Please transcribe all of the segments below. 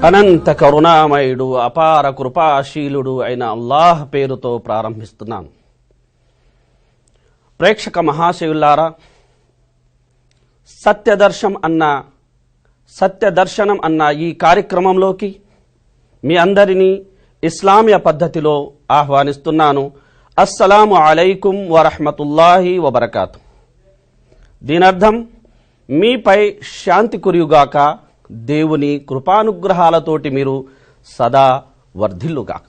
అనంత కరుణామయుడు అపార కృపాశీలుడు అయిన అల్లాహ్ పేరుతో ప్రారంభిస్తున్నాను. ప్రేక్షక మహాశయులారా, సత్యదర్శనం అన్న ఈ కార్యక్రమంలోకి మీ అందరినీ ఇస్లామీయ పద్ధతిలో ఆహ్వానిస్తున్నాను. అస్సలాము అలైకుం వరహ్మతుల్లాహి వబరకాతు. దీనర్థం మీపై శాంతి కురియుగాక, దేవుని కృపానుగ్రహాలతోటి మీరు సదా వర్ధిల్లుగాక.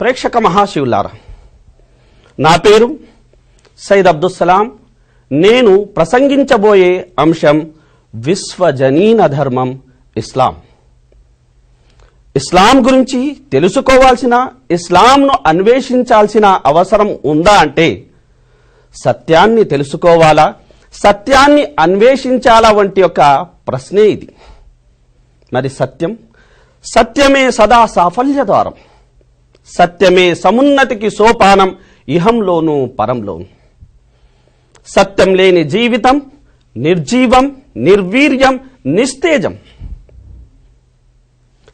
ప్రేక్షక మహాశివులారా, నా పేరు సయ్యద్ అబ్దుస్సలాం. నేను ప్రసంగించబోయే అంశం విశ్వజనీన ధర్మం ఇస్లాం. ఇస్లాం గురించి తెలుసుకోవాల్సిన, ఇస్లాంను అన్వేషించాల్సిన అవసరం ఉందా అంటే సత్యాన్ని తెలుసుకోవాలా, సత్యాన్ని అన్వేషించాలా వంటి ఒక ప్రశ్నే ఇది. మరి సత్యమే సదా సాఫల్య ద్వారం, సత్యమే సమున్నతికి సోపానం ఇహంలోనూ పరంలోనూ. సత్యం లేని జీవితం నిర్జీవం, నిర్వీర్యం, నిస్తేజం.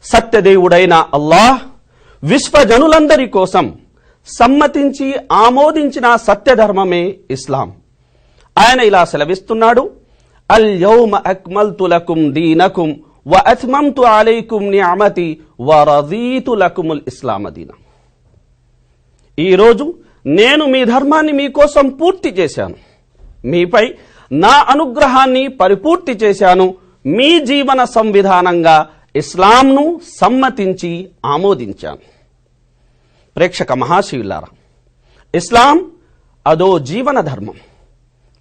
సత్యదేవుడైన అల్లాహ్ విశ్వజనులందరి కోసం సమ్మతించి ఆమోదించిన సత్యధర్మమే ఇస్లాం. ఆయన ఇలా సెలవిస్తున్నాడు, అల్ యౌమ అక్మల్తు లకుం దీనకుం వ అత్మమ్తు అలైకుం నిఅమతి వ రదీతు లకుముల్ ఇస్లామ దీనా. ఈరోజు నేను మీ ధర్మాన్ని మీకోసం పూర్తి చేశాను, మీపై నా అనుగ్రహాన్ని పరిపూర్తి చేశాను, మీ జీవన సంవిధానంగా ఇస్లాంను సమ్మతించి ఆమోదించాను. ప్రేక్షక మహాశయులారా, ఇస్లాం అదో జీవన ధర్మం.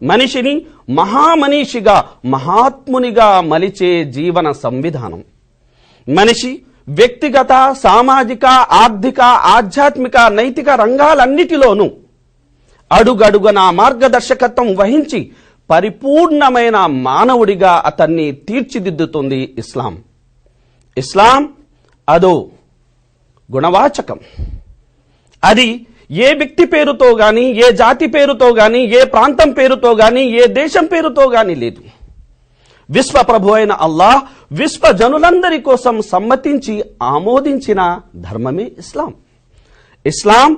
మనిషిని మహామనీషిగా, మహాత్మునిగా మలిచే జీవన సంవిధానం. మనిషి వ్యక్తిగత, సామాజిక, ఆర్థిక, ఆధ్యాత్మిక, నైతిక రంగాలన్నిటిలోనూ అడుగడుగున మార్గదర్శకత్వం వహించి పరిపూర్ణమైన మానవుడిగా అతన్ని తీర్చిదిద్దుతుంది ఇస్లాం. ఇస్లాం అదో గుణవాచకం. అది ఏ వ్యక్తి పేరుతో గాని, ఏ జాతి పేరుతో గాని, ఏ ప్రాంతం పేరుతో గాని, ఏ దేశం పేరుతో గాని లేదు. విశ్వప్రభు అయిన అల్లాహ్ విశ్వజనులందరి కోసం సమ్మతించి ఆమోదించిన ధర్మమే ఇస్లాం. ఇస్లాం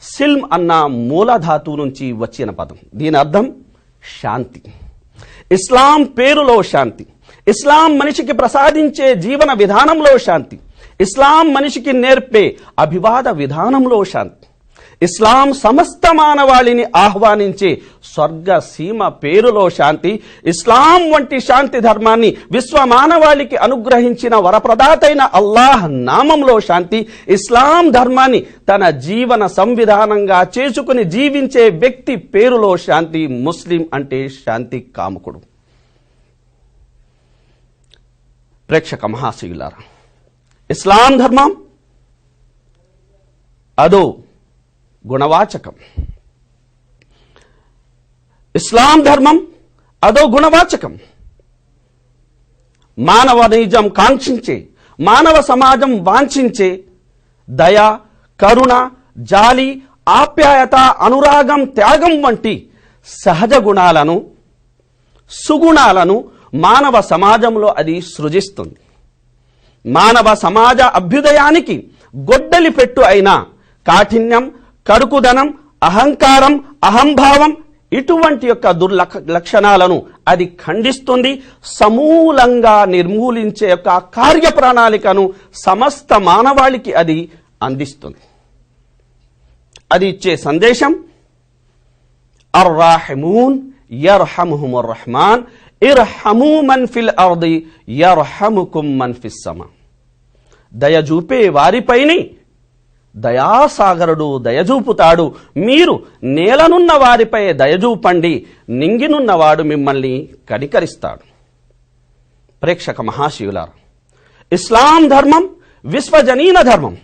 సిల్మ్ అన్న మూలధాతువు నుంచి వచ్చిన పదం. దీని అర్థం శాంతి. ఇస్లాం పేరులో శాంతి, ఇస్లాం మనిషికి ప్రసాదించే జీవన విధానంలో శాంతి, ఇస్లాం మనిషికి నేర్పే అభివాద విధానంలో శాంతి, ఇస్లాం సమస్త మానవాళిని ఆహ్వానించే స్వర్గ సీమ పేరులో శాంతి, ఇస్లాం వంటి శాంతి ధర్మాన్ని విశ్వ మానవాళికి అనుగ్రహించిన వరప్రదాతైన అల్లాహ్ నామంలో శాంతి, ఇస్లాం ధర్మాన్ని తన జీవన సంవిధానంగా చేసుకుని జీవించే వ్యక్తి పేరులో శాంతి. ముస్లిం అంటే శాంతి కాముకుడు. ప్రేక్షక మహాశయులారా, ఇస్లాం ధర్మం అదో గుణవాచకం. ఇస్లాం ధర్మం అదో గుణవాచకం. మానవ నిజం కాంక్షించే, మానవ సమాజం వాంఛించే దయ, కరుణ, జాలి, ఆప్యాయత, అనురాగం, త్యాగం వంటి సహజ గుణాలను, సుగుణాలను మానవ సమాజంలో అది సృజిస్తుంది. మానవ సమాజ అభ్యుదయానికి గొడ్డలి పెట్టు అయిన కాఠిన్యం, కరుకుదనం, అహంకారం, అహంభావం ఇటువంటి యొక్క దుర్లక్షణాలను అది ఖండిస్తుంది. సమూలంగా నిర్మూలించే యొక్క కార్యప్రణాళికను సమస్త మానవాళికి అది అందిస్తుంది. అది ఇచ్చే సందేశం అర్రాహిమూన్ యర్హముహుముర్ రహ్మాన్ ఇర్హము మన్ ఫిల్ అర్ది యర్హముకుం మన్ ఫిస్ సమా. దయచూపే వారిపైని దయాసాగరుడు దయచూపుతాడు, మీరు నేలనున్న వారిపై దయచూపండి, నింగినున్నవాడు మిమ్మల్ని కనికరిస్తాడు. ప్రేక్షక మహాశివులారా, ఇస్లాం ధర్మం విశ్వజనీన ధర్మం.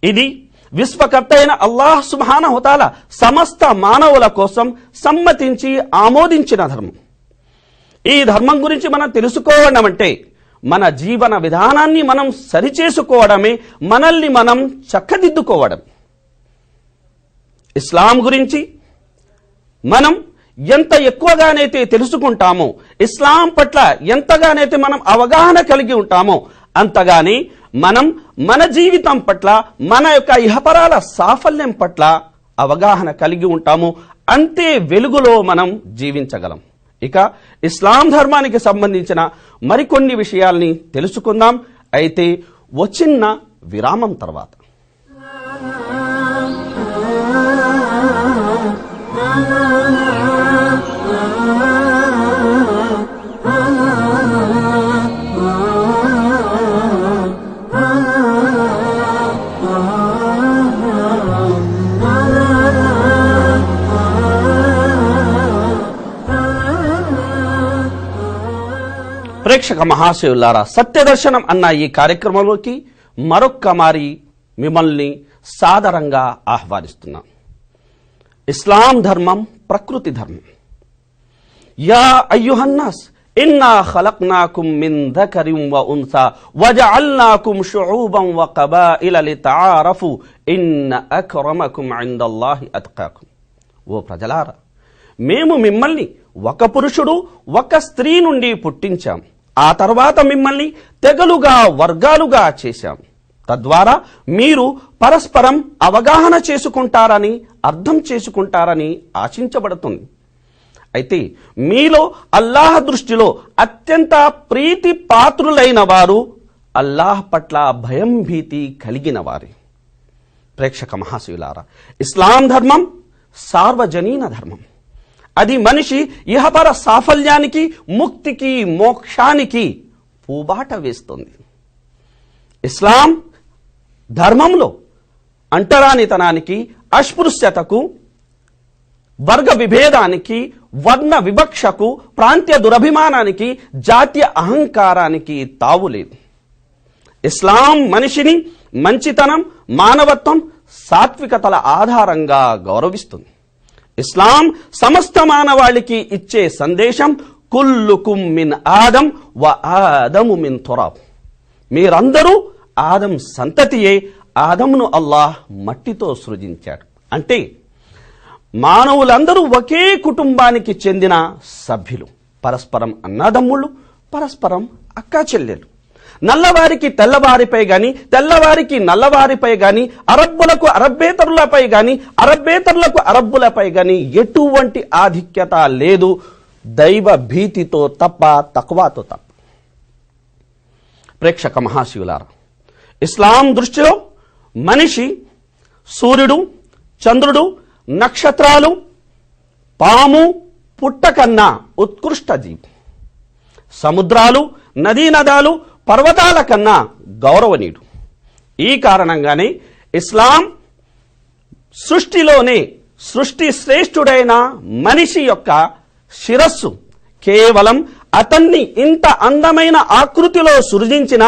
ఇది విశ్వకర్త అయిన అల్లాహ్ సుబ్హానహు తఆలా సమస్త మానవుల కోసం సమ్మతించి ఆమోదించిన ధర్మం. ఈ ధర్మం గురించి మనం తెలుసుకోవడం అంటే మన జీవన విధానాన్ని మనం సరిచేసుకోవడమే మనల్ని మనం చక్కదిద్దుకోవడం. ఇస్లాం గురించి మనం ఎంత ఎక్కువగానైతే తెలుసుకుంటామో, ఇస్లాం పట్ల ఎంతగానైతే మనం అవగాహన కలిగి ఉంటామో, అంతగానే మనం మన జీవితం పట్ల, మన యొక్క ఇహపరాల సాఫల్యం పట్ల అవగాహన కలిగి ఉంటాము. అంతే వెలుగులో మనం జీవించగలం. ఇక ఇస్లాం ధర్మానికి సంబంధించిన మరికొన్ని విషయాల్ని తెలుసుకుందాం. అయితే వచ్చిన విరామం తర్వాత. ప్రేక్షక మహాశయులారా, సత్యదర్శనం అన్న ఈ కార్యక్రమంలోకి మరొక్క మారి మిమ్మల్ని సాదరంగా ఆహ్వానిస్తున్నాం. ఇస్లాం ధర్మం ప్రకృతి ధర్మం. యా అయ్యుహన్నాస్ ఇన్నా ఖలక్నాకుం మిన్ దకరిన్ వ ఉన్సా వజఅల్నాకుం షుఊబన్ వ కబాయిల లితఆరఫు ఇన్న అక్రమకుం ఇందల్లాహి అత్కాకుం. ఓ ప్రజలారా, మేము మిమ్మల్ని ఒక పురుషుడు ఒక స్త్రీ నుండి పుట్టించాం. ఆ తర్వాత మిమ్మల్ని తెగలుగా వర్గాలుగా చేశాం. తద్వారా మీరు పరస్పరం అవగాహన చేసుకుంటారని, అర్థం చేసుకుంటారని ఆశించబడుతుంది. అయితే మీలో అల్లాహ్ దృష్టిలో అత్యంత ప్రీతి పాత్రులైన వారు అల్లాహ్ పట్ల భయం భీతి కలిగిన వారే. ప్రేక్షక మహాశయులారా, ఇస్లాం ధర్మం సార్వజనీన ధర్మం. అది మనిషి ఇహపర సాఫల్యానికి, ముక్తికి, మోక్షానికి పూబాట వేస్తుంది. ఇస్లాం ధర్మంలో అంటరానితనానికి, అస్పృశ్యతకు, వర్గ విభేదానికి, వర్ణ వివక్షకు, ప్రాంతీయ దురభిమానానికి, జాతీయ అహంకారానికి తావులేదు. ఇస్లాం మనిషిని మంచితనం, మానవత్వం, సాత్వికతల ఆధారంగా గౌరవిస్తుంది. ఇస్లాం సమస్త మానవాళికి ఇచ్చే సందేశం కుల్లుకుం మిన్ ఆదం వ ఆదము మిన్ తురాబ్. మీరందరూ ఆదం సంతతియే. ఆదమును అల్లాహ్ మట్టితో సృజించాడు. అంటే మానవులందరూ ఒకే కుటుంబానికి చెందిన సభ్యులు, పరస్పరం అన్నదమ్ముళ్ళు, పరస్పరం అక్కా చెల్లెలు. నల్లవారికి తెల్లవారిపై గాని, తెల్లవారికి నల్లవారిపై గాని, అరబ్బులకు అరబ్బేతరులపై గాని, అరబ్బేతరులకు అరబ్బులపై గాని ఎటువంటి ఆధిక్యత లేదు, దైవ భీతితో తప్ప, తక్వాతో తప్ప. ప్రేక్షక మహాశివులారా, ఇస్లాం దృష్టిలో మనిషి సూర్యుడు, చంద్రుడు, నక్షత్రాలు, పాము, పుట్ట కన్నా ఉత్కృష్ట జీవి. సముద్రాలు, నదీనదాలు, పర్వతాల కన్నా గౌరవనీయుడు. ఈ కారణంగానే ఇస్లాం సృష్టిలోనే సృష్టి శ్రేష్ఠుడైన మనిషి యొక్క శిరస్సు కేవలం అతన్ని ఇంత అందమైన ఆకృతిలో సృజించిన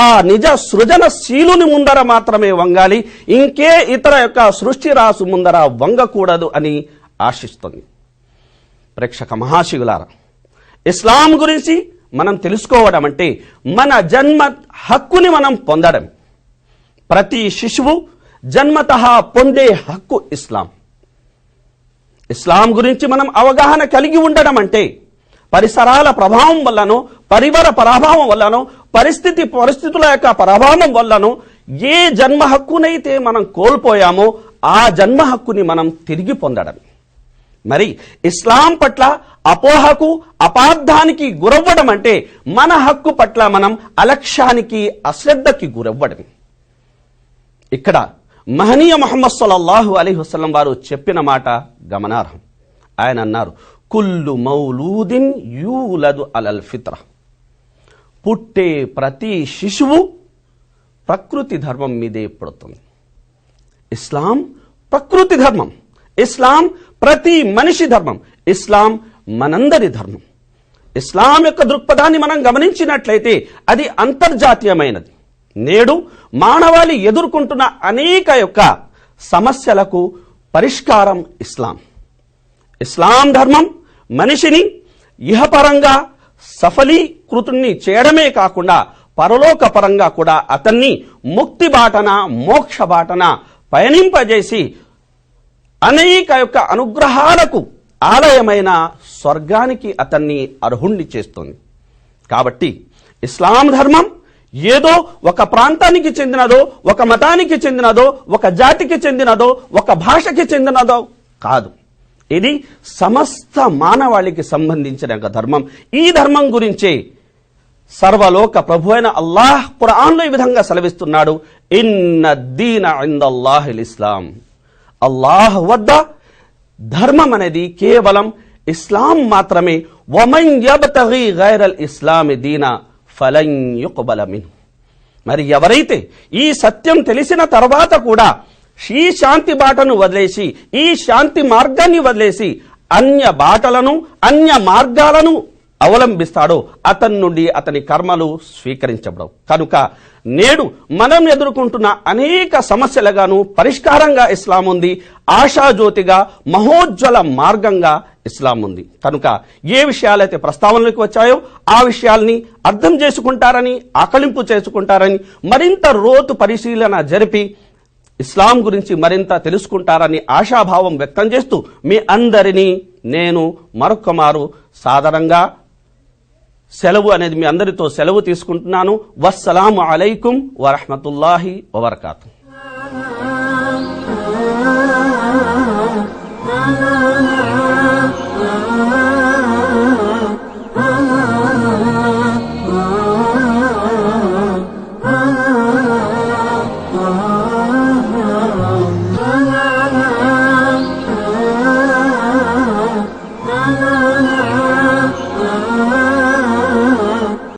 ఆ నిజ సృజనశీలుని ముందర మాత్రమే వంగాలి, ఇంకే ఇతర యొక్క సృష్టి రాసు ముందర వంగకూడదు అని ఆశిస్తుంది. ప్రేక్షక మహాశివులారా, ఇస్లాం గురించి మనం తెలుసుకోవడం అంటే మన జన్మ హక్కుని మనం పొందడం. ప్రతి శిశువు జన్మతః పొందే హక్కు ఇస్లాం. ఇస్లాం గురించి మనం అవగాహన కలిగి ఉండడం అంటే పరిసరాల ప్రభావం వల్లనో, పరివార ప్రభావం వల్లనో, పరిస్థితుల యొక్క ప్రభావం వల్లనో ఏ జన్మ హక్కునైతే మనం కోల్పోయామో ఆ జన్మ హక్కుని మనం తిరిగి పొందడం. మరి ఇస్లాం పట్ల అపోహకు, అపార్థానికి గురవ్వడం అంటే మన హక్కు పట్ల మనం అలక్ష్యానికి, అశ్రద్ధకి గురవ్వడం. ఇక్కడ మహనీయ ముహమ్మద్ సల్లల్లాహు అలైహి వసల్లం వారు చెప్పిన మాట గమనార్హం. ఆయన అన్నారు, కుల్లు మౌలూదిన్ యూలదు అలల్ ఫిత్ర. పుట్టే ప్రతి శిశువు ప్రకృతి ధర్మం మీదే పుడుతుంది. ఇస్లాం ప్రకృతి ధర్మం. ఇస్లాం ప్రతి మనిషి ధర్మం. ఇస్లాం మనందరి ధర్మం. ఇస్లాం యొక్క దృక్పథాన్ని మనం గమనించినట్లయితే అది అంతర్జాతీయమైనది. నేడు మానవాళి ఎదుర్కొంటున్న అనేక యొక్క సమస్యలకు పరిష్కారం ఇస్లాం. ఇస్లాం ధర్మం మనిషిని ఇహపరంగా పురస్కృతుణ్ణి చేయడమే కాకుండా పరలోక పరంగా కూడా అతన్ని ముక్తి బాటన మోక్ష బాటన పయనింపజేసి అనేక యొక్క అనుగ్రహాలకు ఆలయమైన స్వర్గానికి అతన్ని అర్హుణ్ణి చేస్తుంది. కాబట్టి ఇస్లాం ధర్మం ఏదో ఒక ప్రాంతానికి చెందినదో, ఒక మతానికి చెందినదో, ఒక జాతికి చెందినదో, ఒక భాషకి చెందినదో కాదు. ఇది సమస్త మానవాళికి సంబంధించిన ఒక ధర్మం. ఈ ధర్మం గురించే సర్వలోక ప్రభు అయిన అల్లాహ్ ఖురాన్లో ఈ విధంగా సెలవిస్తున్నాడు, ఇన్న దీన ఇందల్లాహిల్ ఇస్లాం. అల్లాహ్ వద్ద ధర్మం అనేది కేవలం ఇస్లాం మాత్రమే. వమన్ యబ్తగీ గైరల్ ఇస్లామి దీన ఫలన్ యుక్బల మిన్హు. మరి ఎవరైతే ఈ సత్యం తెలిసిన తర్వాత కూడా ఈ శాంతి బాటను వదిలేసి, ఈ శాంతి మార్గాన్ని వదిలేసి అన్య బాటలను అన్య మార్గాలను అవలంబిస్తాడో అతని నుండి అతని కర్మలు స్వీకరించబడవు. కనుక నేడు మనం ఎదుర్కొంటున్న అనేక సమస్యలుగాను పరిష్కారంగా ఇస్లాం ఉంది. ఆశాజ్యోతిగా మహోజ్వల మార్గంగా ఇస్లాం ఉంది. కనుక ఏ విషయాలైతే ప్రస్తావనలోకి వచ్చాయో ఆ విషయాల్ని అర్థం చేసుకుంటారని, ఆకలింపు చేసుకుంటారని, మరింత లోతు పరిశీలన జరిపి ఇస్లాం గురించి మరింత తెలుసుకుంటారని ఆశాభావం వ్యక్తం చేస్తూ మీ అందరినీ నేను మరొకమారు సాదరంగా సెలవు అనేది మీ అందరితో సెలవు తీసుకుంటున్నాను. వస్సలాము అలైకుం వరహ్మతుల్లాహి వబరకాతుహు.